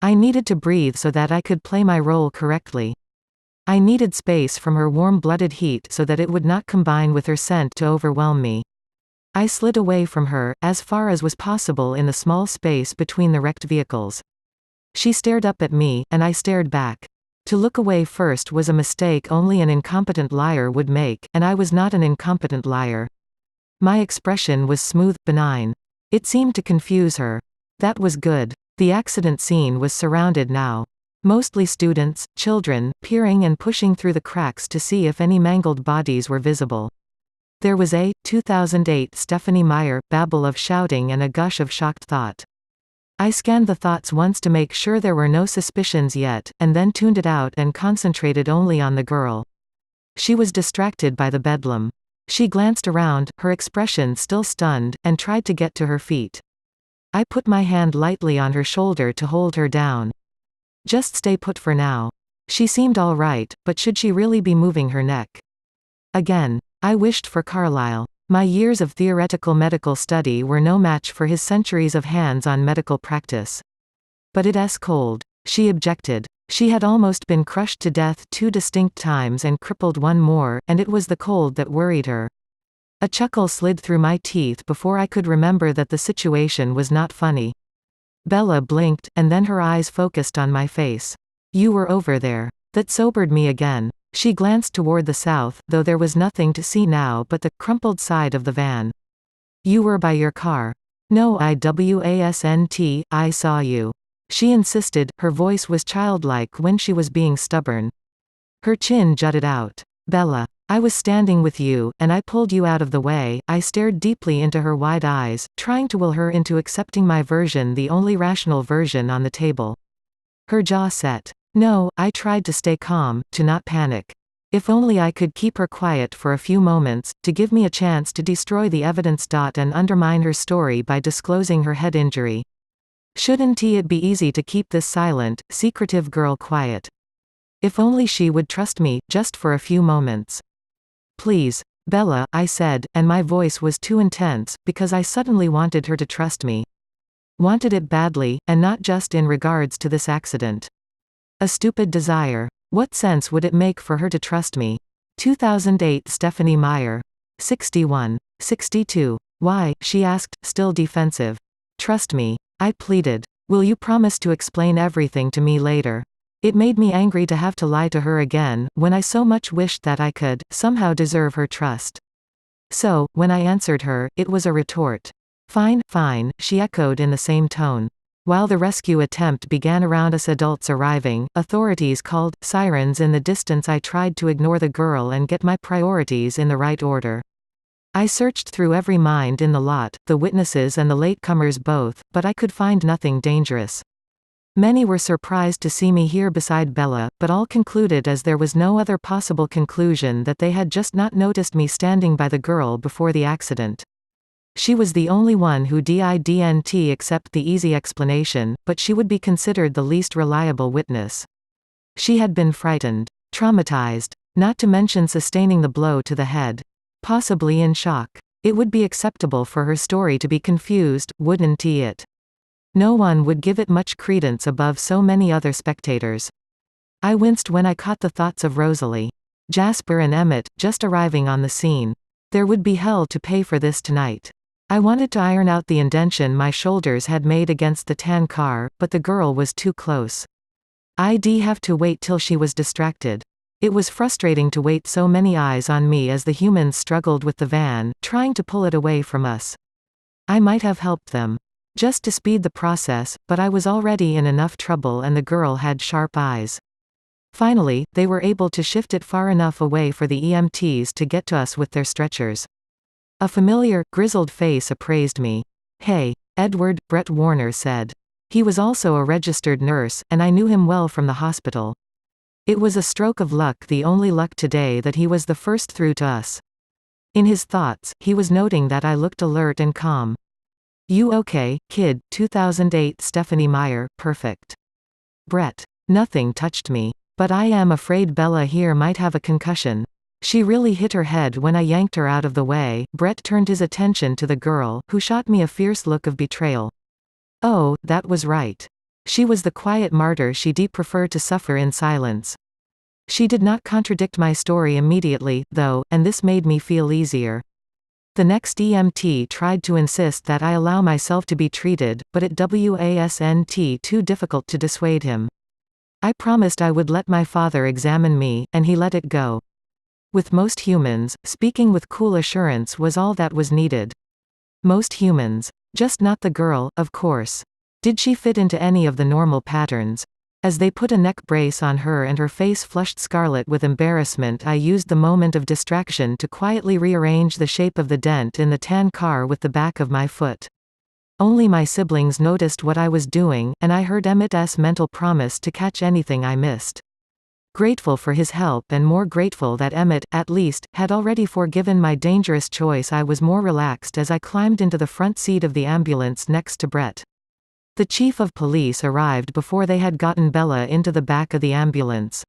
I needed to breathe so that I could play my role correctly. I needed space from her warm-blooded heat so that it would not combine with her scent to overwhelm me. I slid away from her, as far as was possible in the small space between the wrecked vehicles. She stared up at me, and I stared back. To look away first was a mistake only an incompetent liar would make, and I was not an incompetent liar. My expression was smooth, benign. It seemed to confuse her. That was good. The accident scene was surrounded now. Mostly students, children, peering and pushing through the cracks to see if any mangled bodies were visible. There was a 2008 Stephanie Meyer babble of shouting and a gush of shocked thought. I scanned the thoughts once to make sure there were no suspicions yet, and then tuned it out and concentrated only on the girl. She was distracted by the bedlam. She glanced around, her expression still stunned, and tried to get to her feet. I put my hand lightly on her shoulder to hold her down. Just stay put for now. She seemed all right, but should she really be moving her neck? Again, I wished for Carlyle. My years of theoretical medical study were no match for his centuries of hands-on medical practice. But it's cold, she objected. She had almost been crushed to death 2 distinct times and crippled one more, and it was the cold that worried her. A chuckle slid through my teeth before I could remember that the situation was not funny. Bella blinked, and then her eyes focused on my face. You were over there. That sobered me again. She glanced toward the south, though there was nothing to see now but the crumpled side of the van. You were by your car. No, I saw you. She insisted, her voice was childlike when she was being stubborn. Her chin jutted out. Bella, I was standing with you, and I pulled you out of the way. I stared deeply into her wide eyes, trying to will her into accepting my version, the only rational version on the table. Her jaw set. No, I tried to stay calm, to not panic. If only I could keep her quiet for a few moments, to give me a chance to destroy the evidence. And undermine her story by disclosing her head injury. Shouldn't it be easy to keep this silent, secretive girl quiet? If only she would trust me, just for a few moments. Please, Bella, I said, and my voice was too intense, because I suddenly wanted her to trust me. Wanted it badly, and not just in regards to this accident. A stupid desire. What sense would it make for her to trust me? 2008 Stephanie Meyer. 61. 62. Why? She asked, still defensive. Trust me. I pleaded. Will you promise to explain everything to me later? It made me angry to have to lie to her again, when I so much wished that I could, somehow deserve her trust. So, when I answered her, it was a retort. Fine, fine, she echoed in the same tone. While the rescue attempt began around us adults arriving, authorities called, sirens in the distance. I tried to ignore the girl and get my priorities in the right order. I searched through every mind in the lot, the witnesses and the latecomers both, but I could find nothing dangerous. Many were surprised to see me here beside Bella, but all concluded, as there was no other possible conclusion, that they had just not noticed me standing by the girl before the accident. She was the only one who didn't accept the easy explanation, but she would be considered the least reliable witness. She had been frightened, traumatized, not to mention sustaining the blow to the head. Possibly in shock. It would be acceptable for her story to be confused, wouldn't it? No one would give it much credence above so many other spectators. I winced when I caught the thoughts of Rosalie. Jasper and Emmett, just arriving on the scene. There would be hell to pay for this tonight. I wanted to iron out the indentation my shoulders had made against the tan car, but the girl was too close. I'd have to wait till she was distracted. It was frustrating to wait so many eyes on me as the humans struggled with the van, trying to pull it away from us. I might have helped them. Just to speed the process, but I was already in enough trouble and the girl had sharp eyes. Finally, they were able to shift it far enough away for the EMTs to get to us with their stretchers. A familiar, grizzled face appraised me. Hey, Edward, Brett Warner said. He was also a registered nurse, and I knew him well from the hospital. It was a stroke of luck, the only luck today, that he was the first through to us. In his thoughts, he was noting that I looked alert and calm. You okay, kid? 2008 Stephanie Meyer, perfect. Brett. Nothing touched me. But I am afraid Bella here might have a concussion. She really hit her head when I yanked her out of the way. Brett turned his attention to the girl, who shot me a fierce look of betrayal. Oh, that was right. She was the quiet martyr she'd prefer to suffer in silence. She did not contradict my story immediately, though, and this made me feel easier. The next EMT tried to insist that I allow myself to be treated, but it wasn't too difficult to dissuade him. I promised I would let my father examine me, and he let it go. With most humans, speaking with cool assurance was all that was needed. Most humans. Just not the girl, of course. Did she fit into any of the normal patterns? As they put a neck brace on her and her face flushed scarlet with embarrassment, I used the moment of distraction to quietly rearrange the shape of the dent in the tan car with the back of my foot. Only my siblings noticed what I was doing, and I heard Emmett's mental promise to catch anything I missed. Grateful for his help and more grateful that Emmett, at least, had already forgiven my dangerous choice, I was more relaxed as I climbed into the front seat of the ambulance next to Brett. The chief of police arrived before they had gotten Bella into the back of the ambulance.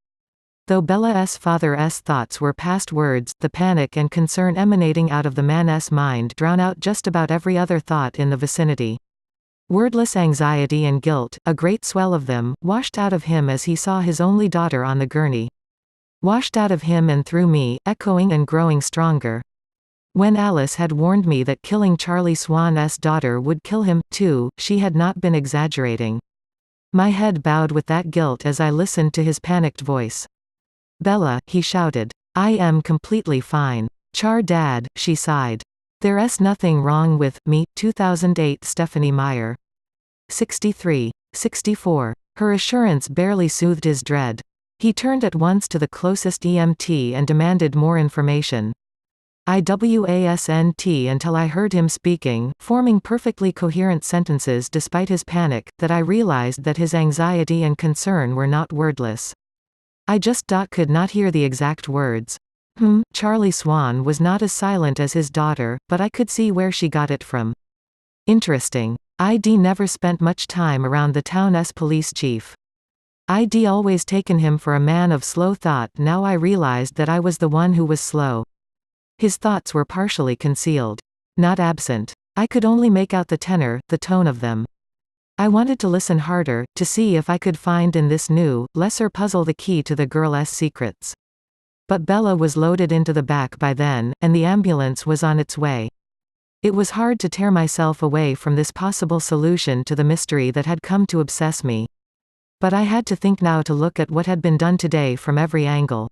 Though Bella's father's thoughts were past words, the panic and concern emanating out of the man's mind drowned out just about every other thought in the vicinity. Wordless anxiety and guilt, a great swell of them, washed out of him as he saw his only daughter on the gurney. Washed out of him and through me, echoing and growing stronger. When Alice had warned me that killing Charlie Swan's daughter would kill him, too, she had not been exaggerating. My head bowed with that guilt as I listened to his panicked voice. "Bella," he shouted. "I am completely fine. Dad," she sighed. "There's nothing wrong with me." 2008 Stephanie Meyer. 63. 64. Her assurance barely soothed his dread. He turned at once to the closest EMT and demanded more information. I wasn't until I heard him speaking, forming perfectly coherent sentences despite his panic, that I realized that his anxiety and concern were not wordless. I just could not hear the exact words. Charlie Swan was not as silent as his daughter, but I could see where she got it from. Interesting. I'd never spent much time around the town's police chief. I'd always taken him for a man of slow thought. Now I realized that I was the one who was slow. His thoughts were partially concealed. Not absent. I could only make out the tenor, the tone of them. I wanted to listen harder, to see if I could find in this new, lesser puzzle the key to the girl's secrets. But Bella was loaded into the back by then, and the ambulance was on its way. It was hard to tear myself away from this possible solution to the mystery that had come to obsess me. But I had to think now, to look at what had been done today from every angle.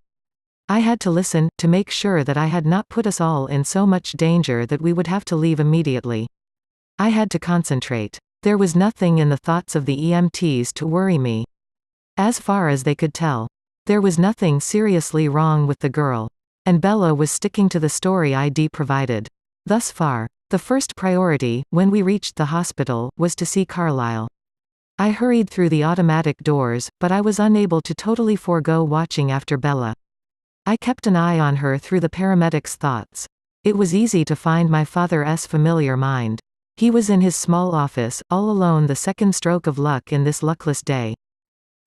I had to listen, to make sure that I had not put us all in so much danger that we would have to leave immediately. I had to concentrate. There was nothing in the thoughts of the EMTs to worry me. As far as they could tell. There was nothing seriously wrong with the girl. And Bella was sticking to the story I'd provided. Thus far. The first priority, when we reached the hospital, was to see Carlisle. I hurried through the automatic doors, but I was unable to totally forego watching after Bella. I kept an eye on her through the paramedic's thoughts. It was easy to find my father's familiar mind. He was in his small office, all alone, the second stroke of luck in this luckless day.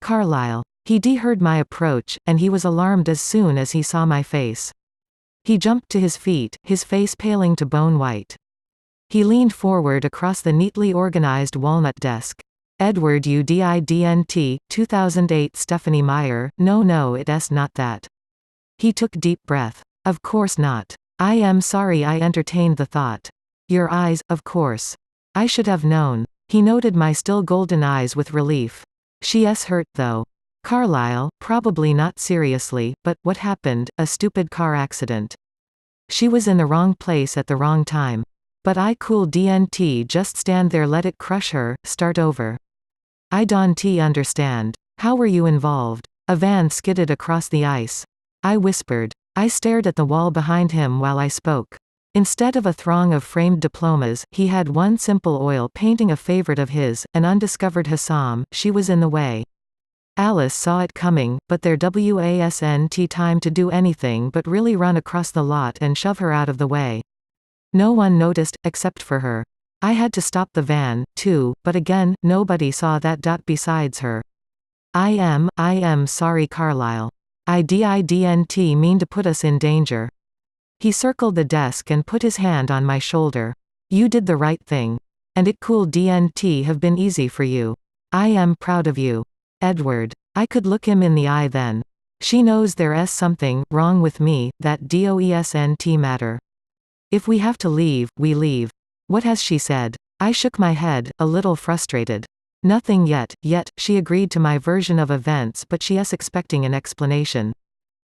Carlisle. He'd heard my approach, and he was alarmed as soon as he saw my face. He jumped to his feet, his face paling to bone white. He leaned forward across the neatly organized walnut desk. "Edward, you didn't, 2008 Stephanie Meyer, no, it's not that." He took deep breath. "Of course not. I am sorry I entertained the thought. Your eyes, of course. I should have known." He noted my still golden eyes with relief. "She's hurt, though." "Carlisle, probably not seriously, but what happened? A stupid car accident. She was in the wrong place at the wrong time. But I didn't just stand there, let it crush her, start over. I don't understand. How were you involved?" A van skidded across the ice. I whispered. I stared at the wall behind him while I spoke. Instead of a throng of framed diplomas, he had one simple oil painting, a favorite of his, an undiscovered Hassam. She was in the way. Alice saw it coming, but there wasn't time to do anything but really run across the lot and shove her out of the way. No one noticed, except for her. I had to stop the van, too, but again, nobody saw that besides her. I am sorry, Carlisle. I didn't mean to put us in danger." He circled the desk and put his hand on my shoulder. "You did the right thing. And it didn't have been easy for you. I am proud of you. Edward. I could look him in the eye then. She knows there's something wrong with me, that doesn't matter. If we have to leave, we leave. What has she said? I shook my head, a little frustrated. Nothing yet, she agreed to my version of events, but she's expecting an explanation.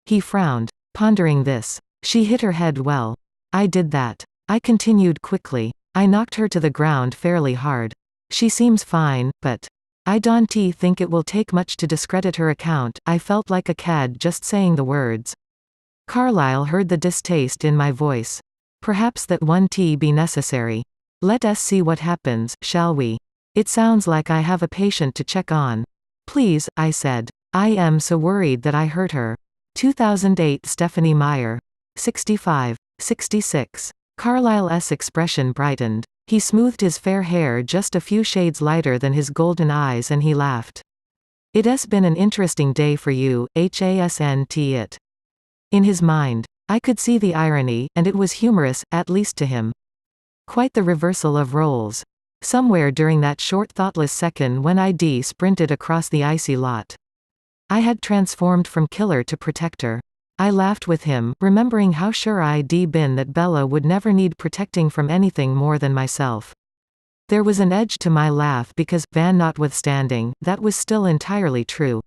He frowned, pondering this. She hit her head well. I did that. I continued quickly. I knocked her to the ground fairly hard. She seems fine, but I don't think it will take much to discredit her account. I felt like a cad just saying the words. Carlyle heard the distaste in my voice. Perhaps that one tea be necessary. Let us see what happens, shall we? It sounds like I have a patient to check on. Please, I said. I am so worried that I hurt her. 2008 Stephanie Meyer. 65. 66. Carlyle's expression brightened. He smoothed his fair hair just a few shades lighter than his golden eyes and he laughed. It's been an interesting day for you, hasn't it? In his mind. I could see the irony, and it was humorous, at least to him. Quite the reversal of roles. Somewhere during that short thoughtless second when I'd sprinted across the icy lot, I had transformed from killer to protector. I laughed with him, remembering how sure I'd been that Bella would never need protecting from anything more than myself. There was an edge to my laugh because, Van notwithstanding, that was still entirely true.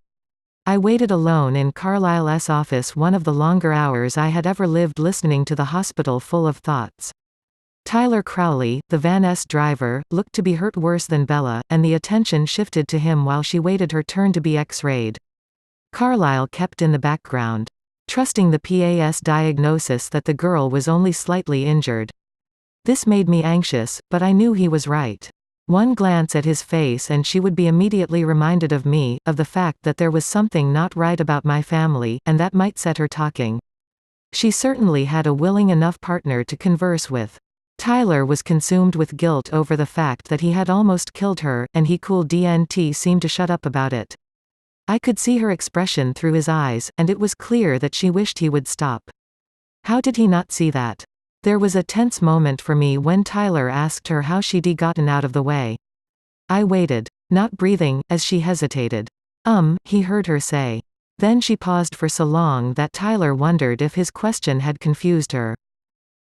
I waited alone in Carlyle's office, one of the longer hours I had ever lived, listening to the hospital full of thoughts. Tyler Crowley, the Van's driver, looked to be hurt worse than Bella, and the attention shifted to him while she waited her turn to be X-rayed. Carlyle kept in the background, trusting the PA's diagnosis that the girl was only slightly injured. This made me anxious, but I knew he was right. One glance at his face and she would be immediately reminded of me, of the fact that there was something not right about my family, and that might set her talking. She certainly had a willing enough partner to converse with. Tyler was consumed with guilt over the fact that he had almost killed her, and he didn't seem to shut up about it. I could see her expression through his eyes, and it was clear that she wished he would stop. How did he not see that? There was a tense moment for me when Tyler asked her how she'd gotten out of the way. I waited, not breathing, as she hesitated. He heard her say. Then she paused for so long that Tyler wondered if his question had confused her.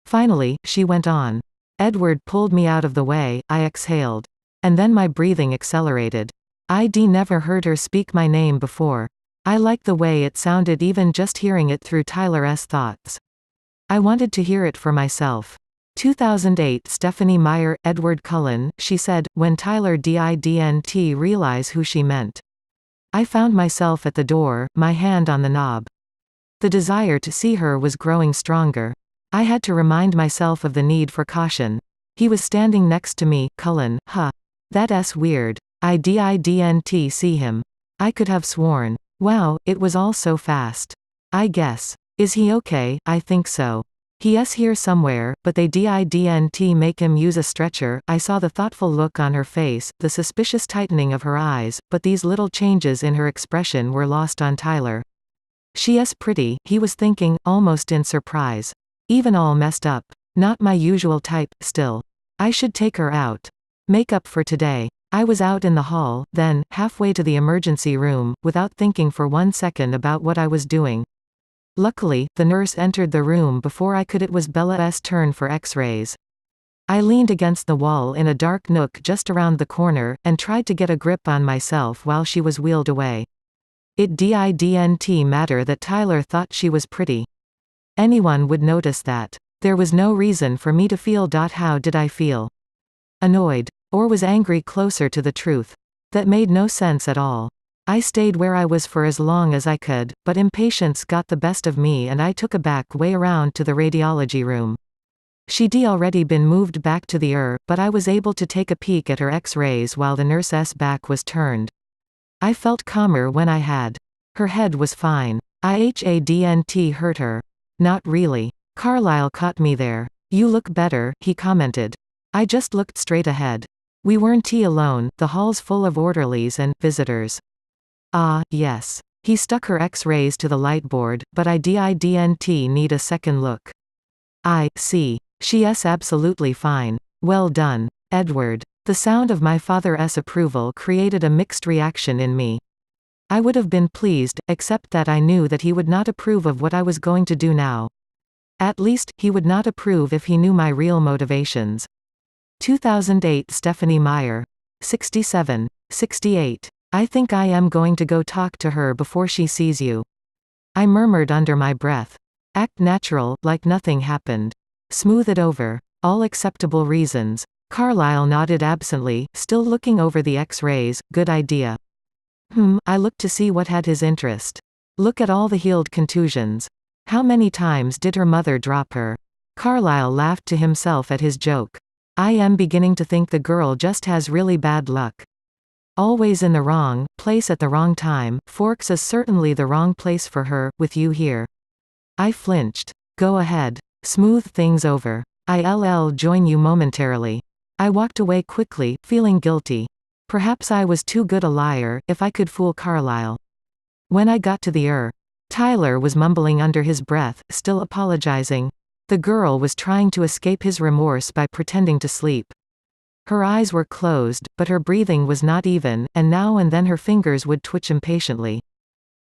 Finally, she went on. Edward pulled me out of the way, I exhaled. And then my breathing accelerated. I'd never heard her speak my name before. I liked the way it sounded even just hearing it through Tyler's thoughts. I wanted to hear it for myself. 2008 Stephanie Meyer, Edward Cullen, she said, when Tyler didn't realize who she meant. I found myself at the door, my hand on the knob. The desire to see her was growing stronger. I had to remind myself of the need for caution. He was standing next to me. Cullen, that's weird. I didn't see him. I could have sworn. Wow, it was all so fast. I guess. Is he okay? I think so. He's here somewhere, but they didn't make him use a stretcher. I saw the thoughtful look on her face, the suspicious tightening of her eyes, but these little changes in her expression were lost on Tyler. She's pretty, he was thinking, almost in surprise. Even all messed up. Not my usual type, still. I should take her out. Make up for today. I was out in the hall, then, halfway to the emergency room, without thinking for 1 second about what I was doing. Luckily, the nurse entered the room before I could. It was Bella's turn for X-rays. I leaned against the wall in a dark nook just around the corner, and tried to get a grip on myself while she was wheeled away. It didn't matter that Tyler thought she was pretty. Anyone would notice that. There was no reason for me to feel. How did I feel? Annoyed. Or was angry closer to the truth? That made no sense at all. I stayed where I was for as long as I could, but impatience got the best of me and I took a back way around to the radiology room. She'd already been moved back to the but I was able to take a peek at her X-rays while the nurse's back was turned. I felt calmer when I had. Her head was fine. I hadn't hurt her. Not really. Carlyle caught me there. You look better, he commented. I just looked straight ahead. We weren't alone, the hall's full of orderlies and visitors. Ah, yes. He stuck her X-rays to the lightboard, but I didn't need a second look. I see. She's absolutely fine. Well done, Edward. The sound of my father's approval created a mixed reaction in me. I would have been pleased, except that I knew that he would not approve of what I was going to do now. At least, he would not approve if he knew my real motivations. 2008 Stephanie Meyer. 67. 68. I think I am going to go talk to her before she sees you. I murmured under my breath. Act natural, like nothing happened. Smooth it over. All acceptable reasons. Carlyle nodded absently, still looking over the X-rays. Good idea. I looked to see what had his interest. Look at all the healed contusions. How many times did her mother drop her? Carlyle laughed to himself at his joke. I am beginning to think the girl just has really bad luck. Always in the wrong place at the wrong time. Forks is certainly the wrong place for her, with you here. I flinched. Go ahead. Smooth things over. I'll join you momentarily. I walked away quickly, feeling guilty. Perhaps I was too good a liar, if I could fool Carlyle. When I got to the Tyler was mumbling under his breath, still apologizing. The girl was trying to escape his remorse by pretending to sleep. Her eyes were closed, but her breathing was not even, and now and then her fingers would twitch impatiently.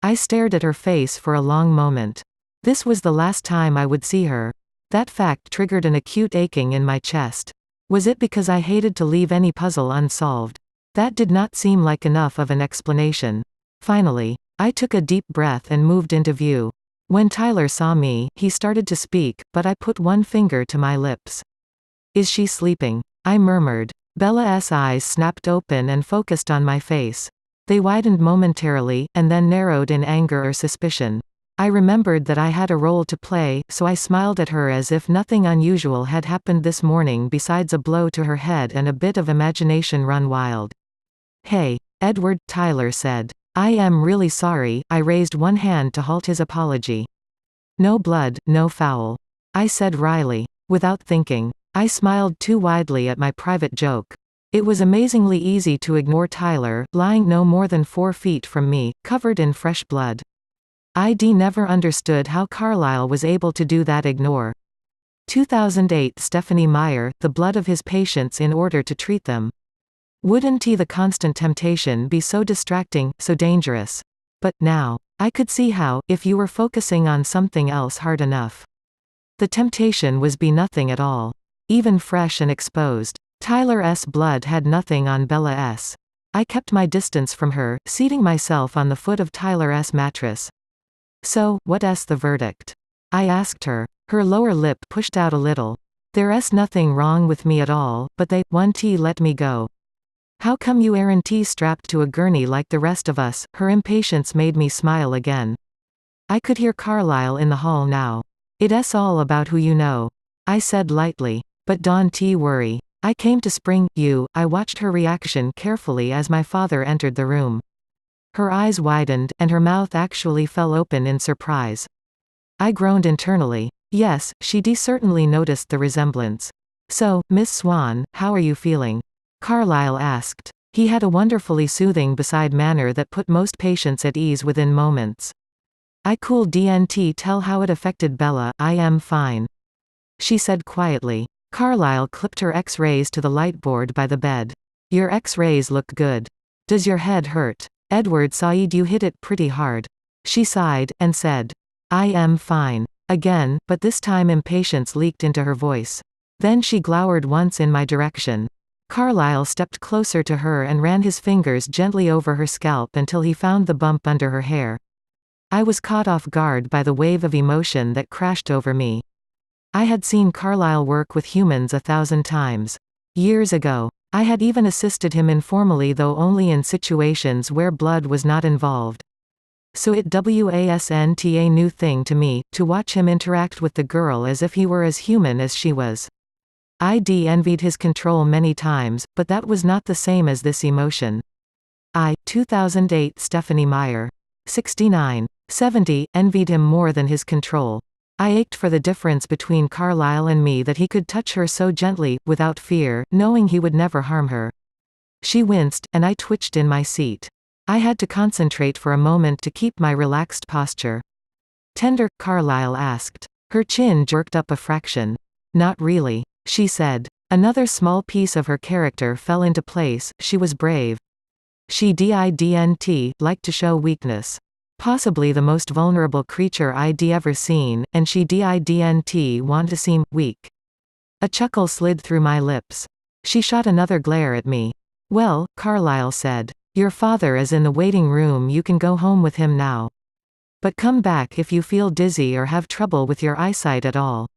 I stared at her face for a long moment. This was the last time I would see her. That fact triggered an acute aching in my chest. Was it because I hated to leave any puzzle unsolved? That did not seem like enough of an explanation. Finally, I took a deep breath and moved into view. When Tyler saw me, he started to speak, but I put one finger to my lips. Is she sleeping? I murmured. Bella's eyes snapped open and focused on my face. They widened momentarily, and then narrowed in anger or suspicion. I remembered that I had a role to play, so I smiled at her as if nothing unusual had happened this morning besides a blow to her head and a bit of imagination run wild. Hey, Edward, Tyler said. I am really sorry. I raised one hand to halt his apology. No blood, no foul. I said wryly. Without thinking. I smiled too widely at my private joke. It was amazingly easy to ignore Tyler, lying no more than 4 feet from me, covered in fresh blood. I'd never understood how Carlyle was able to do that. Ignore. 2008 Stephanie Meyer, the blood of his patients in order to treat them. Wouldn't the constant temptation be so distracting, so dangerous? But, now, I could see how, if you were focusing on something else hard enough. The temptation was be nothing at all. Even fresh and exposed. Tyler's blood had nothing on Bella's. I kept my distance from her, seating myself on the foot of Tyler's mattress. So, what's the verdict? I asked her. Her lower lip pushed out a little. There's nothing wrong with me at all, but they won't let me go. How come you aren't strapped to a gurney like the rest of us? Her impatience made me smile again. I could hear Carlyle in the hall now. It's all about who you know. I said lightly. But don't worry. I came to spring you. I watched her reaction carefully as my father entered the room. Her eyes widened, and her mouth actually fell open in surprise. I groaned internally. Yes, she certainly noticed the resemblance. So, Miss Swan, how are you feeling? Carlyle asked. He had a wonderfully soothing beside manner that put most patients at ease within moments. I couldn't tell how it affected Bella. I am fine. She said quietly. Carlyle clipped her X-rays to the lightboard by the bed. Your X-rays look good. Does your head hurt? Edward Said, you hit it pretty hard. She sighed, and said. I am fine. Again, but this time impatience leaked into her voice. Then she glowered once in my direction. Carlyle stepped closer to her and ran his fingers gently over her scalp until he found the bump under her hair. I was caught off guard by the wave of emotion that crashed over me. I had seen Carlyle work with humans 1,000 times. Years ago. I had even assisted him informally, though only in situations where blood was not involved. So it wasn't a new thing to me, to watch him interact with the girl as if he were as human as she was. I'd envied his control many times, but that was not the same as this emotion. 2008 Stephanie Meyer. 69. 70, envied him more than his control. I ached for the difference between Carlyle and me, that he could touch her so gently, without fear, knowing he would never harm her. She winced, and I twitched in my seat. I had to concentrate for a moment to keep my relaxed posture. Tender? Carlyle asked. Her chin jerked up a fraction. Not really. She said. Another small piece of her character fell into place. She was brave. She didn't like to show weakness. Possibly the most vulnerable creature I'd ever seen, and she didn't want to seem weak. A chuckle slid through my lips. She shot another glare at me. Well, Carlyle said. Your father is in the waiting room, you can go home with him now. But come back if you feel dizzy or have trouble with your eyesight at all.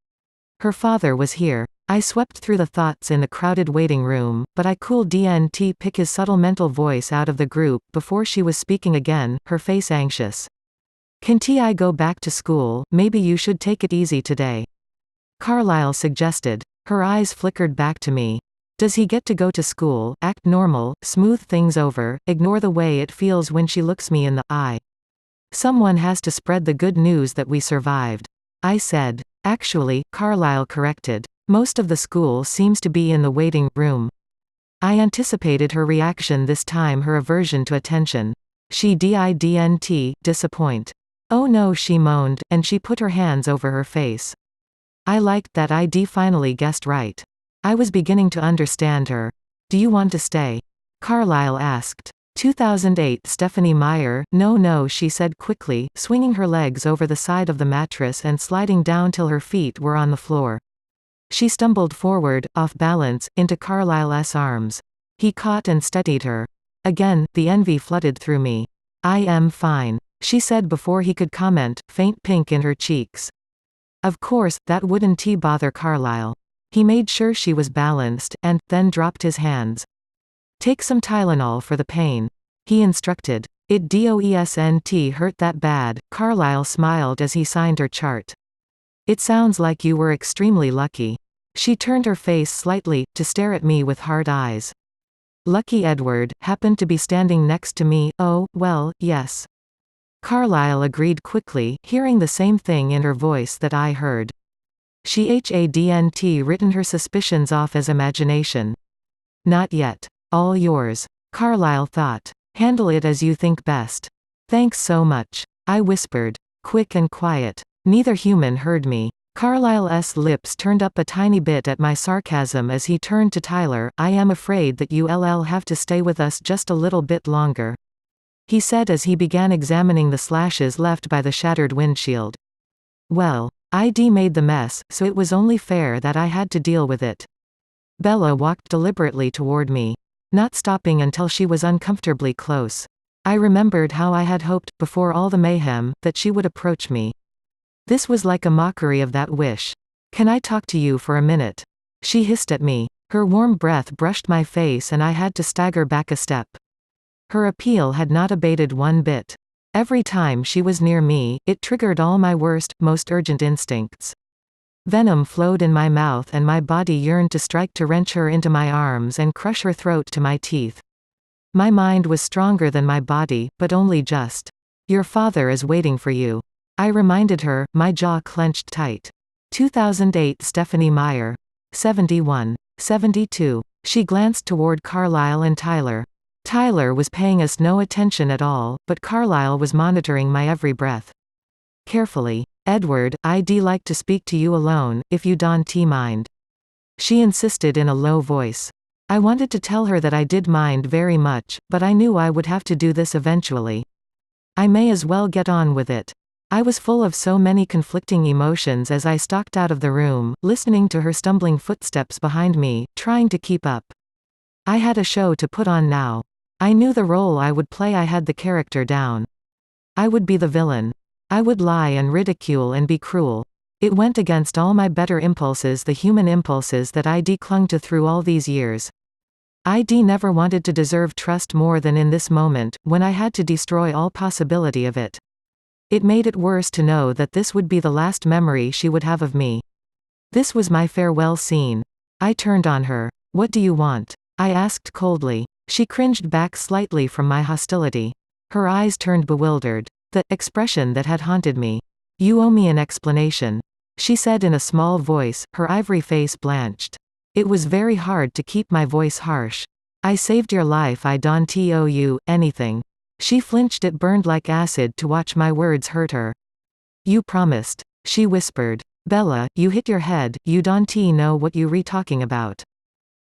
Her father was here. I swept through the thoughts in the crowded waiting room, but I couldn't pick his subtle mental voice out of the group before she was speaking again, her face anxious. Can't I go back to school? Maybe you should take it easy today. Carlyle suggested. Her eyes flickered back to me. Does he get to go to school, act normal, smooth things over, ignore the way it feels when she looks me in the eye? Someone has to spread the good news that we survived. I said. Actually, Carlyle corrected. Most of the school seems to be in the waiting room. I anticipated her reaction this time, her aversion to attention. She didn't disappoint. Oh no, she moaned, and she put her hands over her face. I liked that I'd finally guessed right. I was beginning to understand her. Do you want to stay? Carlyle asked. 2008 Stephanie Meyer. No, she said quickly, swinging her legs over the side of the mattress and sliding down till her feet were on the floor. She stumbled forward, off balance, into Carlyle's arms. He caught and steadied her. Again, the envy flooded through me. I am fine, she said before he could comment, faint pink in her cheeks. Of course, that wouldn't bother Carlyle. He made sure she was balanced, and then dropped his hands. Take some Tylenol for the pain, he instructed. It doesn't hurt that bad. Carlyle smiled as he signed her chart. It sounds like you were extremely lucky. She turned her face slightly, to stare at me with hard eyes. Lucky Edward happened to be standing next to me. Oh, well, yes. Carlyle agreed quickly, hearing the same thing in her voice that I heard. She hadn't written her suspicions off as imagination. Not yet. All yours. Carlyle thought. Handle it as you think best. Thanks so much. I whispered. Quick and quiet. Neither human heard me. Carlyle's lips turned up a tiny bit at my sarcasm as he turned to Tyler. I am afraid that you'll have to stay with us just a little bit longer, he said as he began examining the slashes left by the shattered windshield. Well, I'd made the mess, so it was only fair that I had to deal with it. Bella walked deliberately toward me, not stopping until she was uncomfortably close. I remembered how I had hoped, before all the mayhem, that she would approach me. This was like a mockery of that wish. Can I talk to you for a minute? She hissed at me. Her warm breath brushed my face and I had to stagger back a step. Her appeal had not abated one bit. Every time she was near me, it triggered all my worst, most urgent instincts. Venom flowed in my mouth and my body yearned to strike, to wrench her into my arms and crush her throat to my teeth. My mind was stronger than my body, but only just. Your father is waiting for you, I reminded her, my jaw clenched tight. 2008 Stephanie Meyer. 71. 72. She glanced toward Carlyle and Tyler. Tyler was paying us no attention at all, but Carlyle was monitoring my every breath. Carefully. Edward, I'd like to speak to you alone, if you don't mind. She insisted in a low voice. I wanted to tell her that I did mind very much, but I knew I would have to do this eventually. I may as well get on with it. I was full of so many conflicting emotions as I stalked out of the room, listening to her stumbling footsteps behind me, trying to keep up. I had a show to put on now. I knew the role I would play, I had the character down. I would be the villain. I would lie and ridicule and be cruel. It went against all my better impulses, the human impulses that I'd clung to through all these years. I'd never wanted to deserve trust more than in this moment, when I had to destroy all possibility of it. It made it worse to know that this would be the last memory she would have of me. This was my farewell scene. I turned on her. What do you want? I asked coldly. She cringed back slightly from my hostility. Her eyes turned bewildered. The expression that had haunted me. You owe me an explanation, she said in a small voice, her ivory face blanched. It was very hard to keep my voice harsh. I saved your life, I don't owe you anything. She flinched, it burned like acid to watch my words hurt her. You promised, she whispered. Bella, you hit your head, you don't know what you're talking about.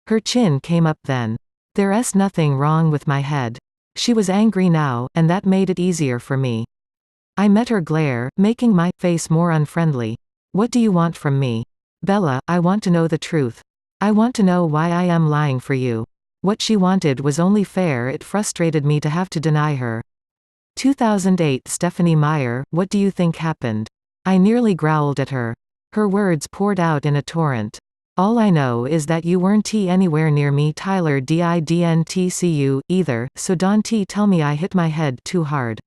Her chin came up then. There's nothing wrong with my head. She was angry now, and that made it easier for me. I met her glare, making my face more unfriendly. What do you want from me? Bella, I want to know the truth. I want to know why I am lying for you. What she wanted was only fair. It frustrated me to have to deny her. 2008 Stephanie Meyer, what do you think happened? I nearly growled at her. Her words poured out in a torrent. All I know is that you weren't anywhere near me. Tyler didn't see you, either, so don't tell me I hit my head too hard.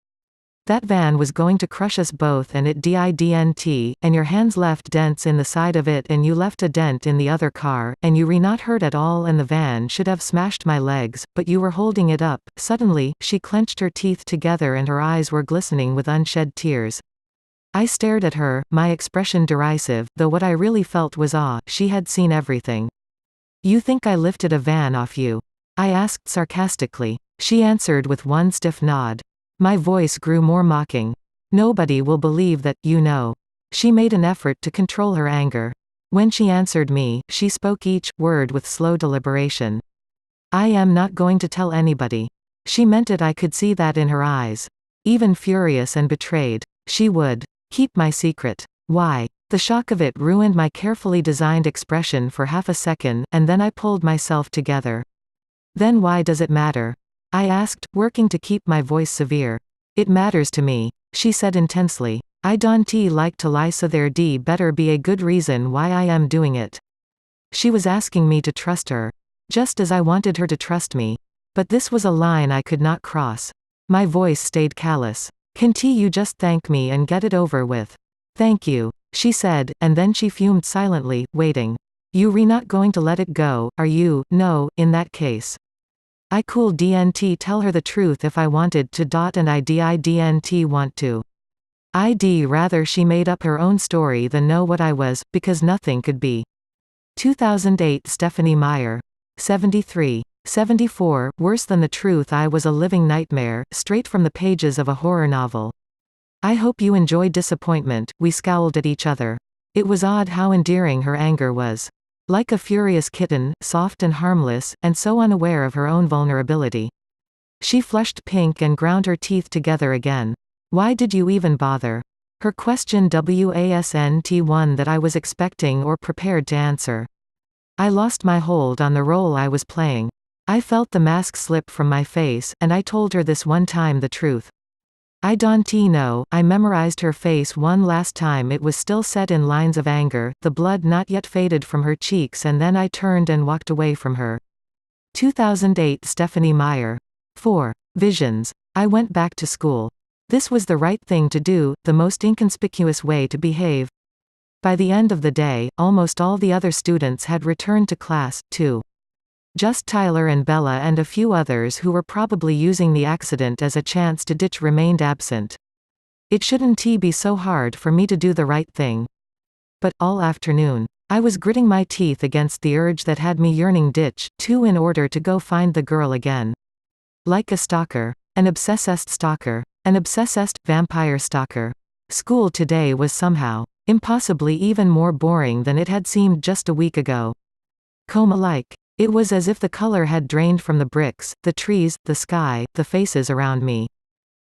That van was going to crush us both and it didn't, and your hands left dents in the side of it and you left a dent in the other car, and you were not hurt at all and the van should have smashed my legs, but you were holding it up. Suddenly, she clenched her teeth together and her eyes were glistening with unshed tears. I stared at her, my expression derisive, though what I really felt was awe. She had seen everything. You think I lifted a van off you? I asked sarcastically. She answered with one stiff nod. My voice grew more mocking. Nobody will believe that, you know. She made an effort to control her anger. When she answered me, she spoke each word with slow deliberation. I am not going to tell anybody. She meant it. I could see that in her eyes. Even furious and betrayed, she would keep my secret. Why? The shock of it ruined my carefully designed expression for half a second, and then I pulled myself together. Then why does it matter? I asked, working to keep my voice severe. It matters to me, she said intensely. I don't like to lie, so there'd better be a good reason why I am doing it. She was asking me to trust her. Just as I wanted her to trust me. But this was a line I could not cross. My voice stayed callous. Can't you just thank me and get it over with? Thank you, she said, and then she fumed silently, waiting. You're not going to let it go, are you? No, in that case. I didn't tell her the truth if I wanted to. And I didn't want to. I'd rather she made up her own story than know what I was, because nothing could be. 2008 Stephanie Meyer. 73. 74. Worse than the truth, I was a living nightmare, straight from the pages of a horror novel. I hope you enjoyed disappointment. We scowled at each other. It was odd how endearing her anger was. Like a furious kitten, soft and harmless, and so unaware of her own vulnerability. She flushed pink and ground her teeth together again. Why did you even bother? Her question wasn't one that I was expecting or prepared to answer. I lost my hold on the role I was playing. I felt the mask slip from my face, and I told her this one time the truth. I don't know. I memorized her face one last time. It was still set in lines of anger, the blood not yet faded from her cheeks, and then I turned and walked away from her. 2008 Stephanie Meyer. 4. Visions. I went back to school. This was the right thing to do, the most inconspicuous way to behave. By the end of the day, almost all the other students had returned to class, too. Just Tyler and Bella and a few others who were probably using the accident as a chance to ditch remained absent. It shouldn't be so hard for me to do the right thing. But, all afternoon, I was gritting my teeth against the urge that had me yearning ditch, too, in order to go find the girl again. Like a stalker. An obsessed stalker. An obsessed, vampire stalker. School today was somehow, impossibly even more boring than it had seemed just a week ago. Coma-like. It was as if the color had drained from the bricks, the trees, the sky, the faces around me.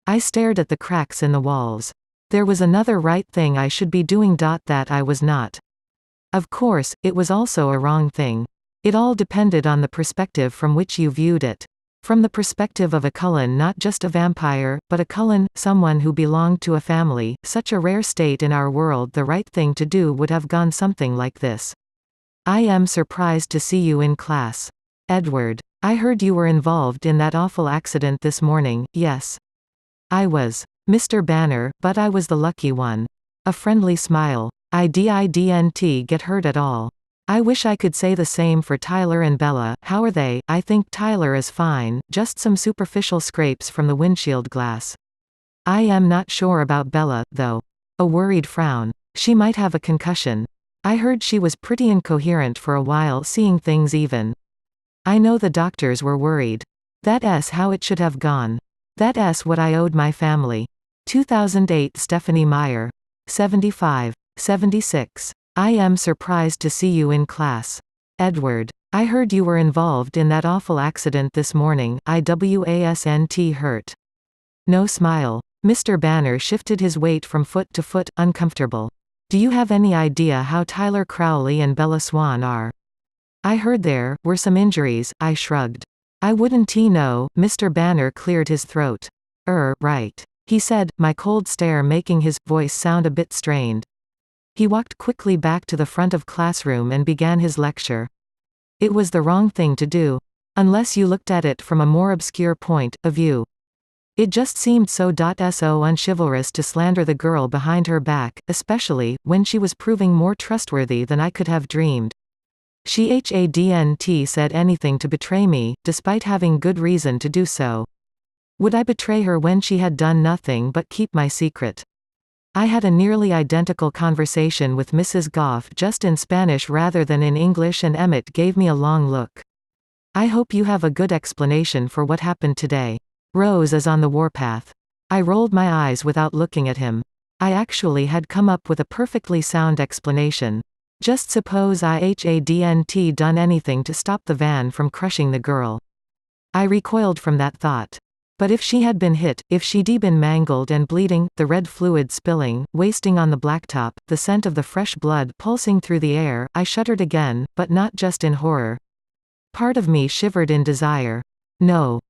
I stared at the cracks in the walls. There was another right thing I should be doing. That I was not. Of course, it was also a wrong thing. It all depended on the perspective from which you viewed it. From the perspective of a Cullen, not just a vampire, but a Cullen, someone who belonged to a family, such a rare state in our world, the right thing to do would have gone something like this. I am surprised to see you in class. Edward. I heard you were involved in that awful accident this morning. Yes. I was. Mr. Banner, but I was the lucky one. A friendly smile. I didn't get hurt at all. I wish I could say the same for Tyler and Bella. How are they? I think Tyler is fine, just some superficial scrapes from the windshield glass. I am not sure about Bella, though. A worried frown. She might have a concussion. I heard she was pretty incoherent for a while, seeing things even. I know the doctors were worried. That's how it should have gone. That's what I owed my family. 2008 Stephanie Meyer. 75. 76. I am surprised to see you in class. Edward. I heard you were involved in that awful accident this morning. IWASNT hurt. No smile. Mr. Banner shifted his weight from foot to foot, uncomfortable. Do you have any idea how Tyler Crowley and Bella Swan are? I heard there were some injuries. I shrugged. I wouldn't know. Mr. Banner cleared his throat. Right. He said, my cold stare making his voice sound a bit strained. He walked quickly back to the front of classroom and began his lecture. It was the wrong thing to do. Unless you looked at it from a more obscure point of view. It just seemed so unchivalrous to slander the girl behind her back, especially when she was proving more trustworthy than I could have dreamed. She hadn't said anything to betray me, despite having good reason to do so. Would I betray her when she had done nothing but keep my secret? I had a nearly identical conversation with Mrs. Goff, just in Spanish rather than in English, and Emmett gave me a long look. I hope you have a good explanation for what happened today. Rose is on the warpath. I rolled my eyes without looking at him. I actually had come up with a perfectly sound explanation. Just suppose I hadn't done anything to stop the van from crushing the girl. I recoiled from that thought. But if she had been hit, if she'd been mangled and bleeding, the red fluid spilling, wasting on the blacktop, the scent of the fresh blood pulsing through the air, I shuddered again, but not just in horror. Part of me shivered in desire. No.